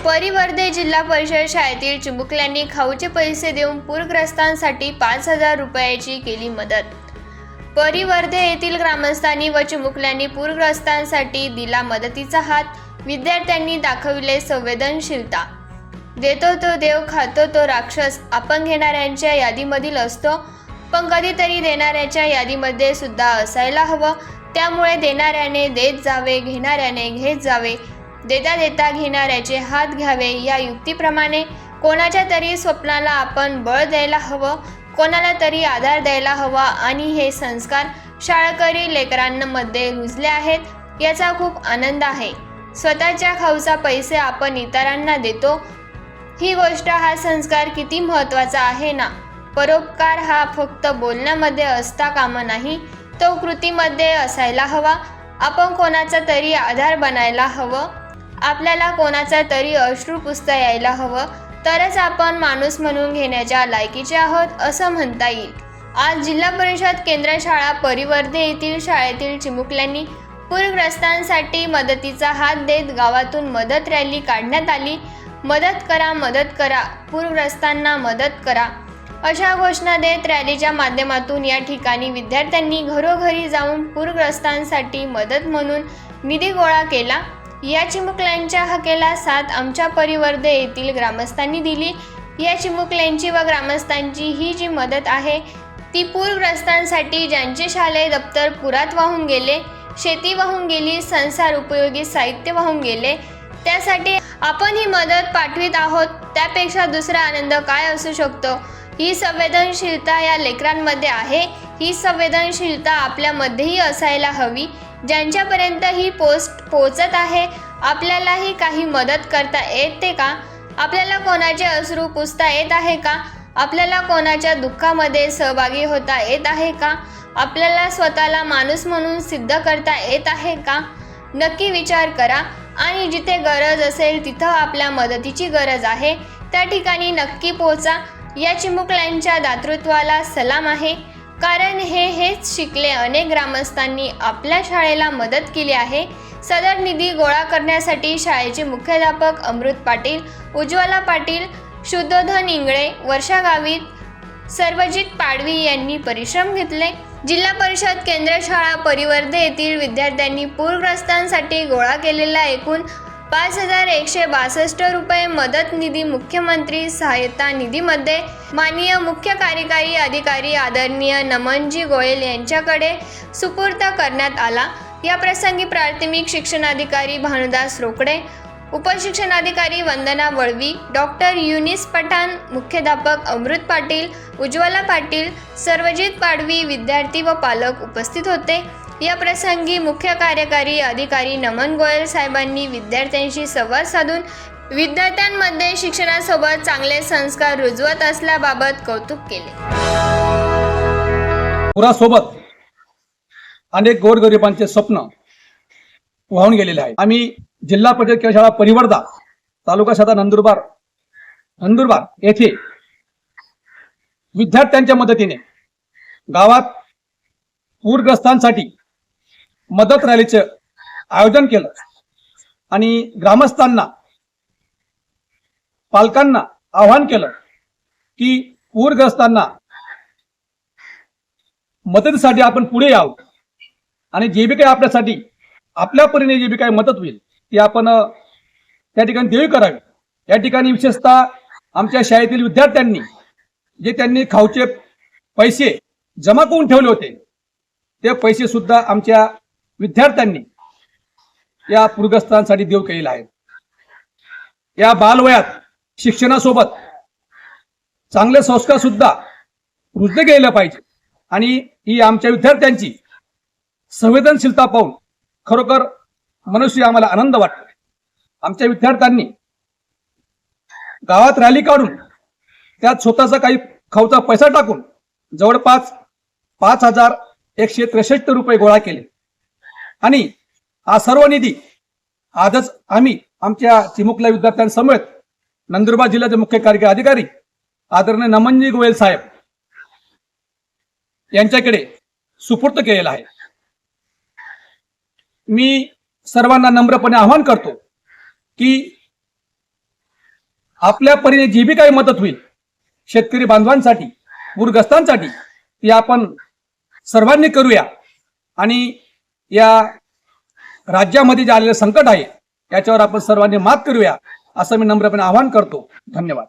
परिवर्धे जिल्हा परिषद शाळेतील चिमुकल्यांनी खाऊचे पैसे देऊन पूरग्रस्तांसाठी 5,000 रुपयाची केली मदत। परिवर्धे येथील ग्रामस्थांनी व चिमुकल्यांनी पूरग्रस्तांसाठी दिला मदतीचा हात। विद्यार्थ्यांनी दाखविले संवेदनशीलता। देतो तो देव, खातो तो राक्षस। आपण घेणाऱ्यांच्या यादीमधील असतो, पण कधीतरी देणाऱ्याच्या यादीमध्ये सुद्धा असायला हवं। त्यामुळे देणाऱ्याने देत जावे, घेणाऱ्याने घेत जावे। देता देता घेणाऱ्याचे हात घ्यावे। या युक्तीप्रमाणे कोणाच्या तरी स्वप्नाला आपण बळ द्यायला हवं, कोणाला तरी आधार द्यायला हवा आणि हे संस्कार शाळकरी लेकरांमध्ये रुजले आहेत। याचा खूप आनंद आहे। स्वतःच्या खाऊचा पैसे आपण इतरांना देतो, ही गोष्ट, हा संस्कार किती महत्त्वाचा आहे ना। परोपकार हा फक्त बोलण्यामध्ये असता कामा नाही, तो कृतीमध्ये असायला हवा। आपण कोणाचा तरी आधार बनायला हवं, आपल्याला कोणाचा तरी अश्रू पुसता यायला हवं, तरच आपण माणूस म्हणून घेण्याच्या लायकीचे आहोत असं म्हणता येईल। आज जिल्हा परिषद केंद्र शाळा परिवर्धे येथील शाळेतील चिमुकल्यांनी पूरग्रस्तांसाठी मदतीचा हात देत गावातून मदत रॅली काढण्यात आली। मदत करा, मदत करा, पूरग्रस्तांना मदत करा, अशा घोषणा देत रॅलीच्या माध्यमातून या ठिकाणी विद्यार्थ्यांनी घरोघरी जाऊन पूरग्रस्तांसाठी मदत म्हणून निधी गोळा केला। या चिमुकल्यांच्या हाकेला साथ आमच्या परिवर्धे येथील ग्रामस्थांनी दिली। या चिमुकल्यांची व ग्रामस्थांची ही जी मदत आहे ती पूरग्रस्तांसाठी, ज्यांचे शालेय दप्तर पुरात वाहून गेले, शेती वाहून गेली, संसार उपयोगी साहित्य वाहून गेले, त्यासाठी आपण ही मदत पाठवित आहोत। त्यापेक्षा दुसरा आनंद काय असू शकतो। ही संवेदनशीलता या लेकरांमध्ये आहे। ही संवेदनशीलता आपल्यामध्येही असायला हवी। ज्यांच्यापर्यंत ही पोस्ट पोहोचत आहे, आपल्यालाही काही मदत करता येते का? आपल्याला कोणाचे अश्रू पुसता येत आहे का? आपल्याला कोणाच्या दुःखामध्ये सहभागी होता येत आहे का? आपल्याला स्वतःला माणूस म्हणून सिद्ध करता येत आहे का? नक्की विचार करा आणि जिथे गरज असेल तिथं आपल्या मदतीची गरज आहे त्या ठिकाणी नक्की पोहोचा। या चिमुकल्यांच्या दातृत्वाला सलाम आहे, कारण हेच शिकले अनेक ग्रामस्थांनी आपल्या शाळेला मदत केली आहे। सदर निधी गोळा करण्यासाठी शाळेचे मुख्याध्यापक अमृत पाटील, उज्ज्वला पाटील, शुद्धोधन इंगळे, वर्षा गावित, सर्वजित पाडवी यांनी परिश्रम घेतले। जिल्हा परिषद केंद्र शाळा परिवर्धे येथील विद्यार्थ्यांनी पूरग्रस्तांसाठी गोळा केलेला एकूण 5,162 रुपये मदत निधी मुख्यमंत्री सहायता निधीमध्ये माननीय मुख्य कार्यकारी अधिकारी आदरणीय नमनजी गोयल यांच्याकडे सुपूर्द करण्यात आला। या प्रसंगी प्राथमिक शिक्षणाधिकारी भानुदास रोकडे, उपशिक्षणाधिकारी वंदना वळवी, डॉक्टर युनिस पठाण, मुख्याध्यापक अमृत पाटील, उज्ज्वला पाटील, सर्वजित पाडवी, विद्यार्थी व पालक उपस्थित होते। या प्रसंगी मुख्य कार्यकारी अधिकारी नमन गोयल साहेबांनी विद्यार्थ्यांशी संवाद साधून विद्यार्थ्यांमध्ये शिक्षणासोबत चांगले संस्कार रुजवत असल्याबाबत कौतुक केले। पुरासोबत अनेक गोरगरिबांचे स्वप्न वाहून गेलेले आहे। आम्ही जिल्हा परिषद केंद्र शाळा परिवर्धा, तालुका सदा नंदुरबार येथे विद्यार्थ्यांच्या मदतीने गावात पूरग्रस्तांसाठी मदत रॅलीचे आयोजन केलं आणि ग्रामस्थांना, पालकांना आवाहन केलं की पूरग्रस्तांना मदतीसाठी आपण पुढे यावं आणि जे बी काही आपल्यासाठी आपल्या परीने जे बी काही मदत होईल ती आपण त्या ठिकाणी देवी करावी। या ठिकाणी विशेषतः आमच्या शाळेतील विद्यार्थ्यांनी जे त्यांनी खाऊचे पैसे जमा करून ठेवले होते ते पैसे सुद्धा आमच्या विद्यार्थ्यांनी या पूरग्रस्तांसाठी देव केलेले आहेत। या बालवयात शिक्षणासोबत चांगले संस्कार सुद्धा रुजले गेले पाहिजे आणि ही आमच्या विद्यार्थ्यांची संवेदनशीलता पाहून खरोखर मनुष्य आम्हाला आनंद वाटतो। आमच्या विद्यार्थ्यांनी गावात रॅली काढून त्यात स्वतःचा काही खाऊचा पैसा टाकून जवळपास 5,163 रुपये गोळा केले आणि हा सर्व निधी आजच आम्ही आमच्या चिमुकल्या विद्यार्थ्यांसमवेत नंदुरबार जिल्ह्याचे मुख्य कार्यकारी अधिकारी आदरणीय नमनजी गोयल साहेब यांच्याकडे सुपूर्द केलेला आहे। मी सर्वांना नम्रपणे आवाहन करतो की आपल्या परीने जी बी काही मदत होईल शेतकरी बांधवांसाठी, पूरग्रस्तांसाठी, ती आपण सर्वांनी करूया आणि या राज्यामध्ये जे आलेलं संकट आहे याच्यावर आपण सर्वांनी मात करूया असं मी नम्रपणे आवाहन करतो. धन्यवाद.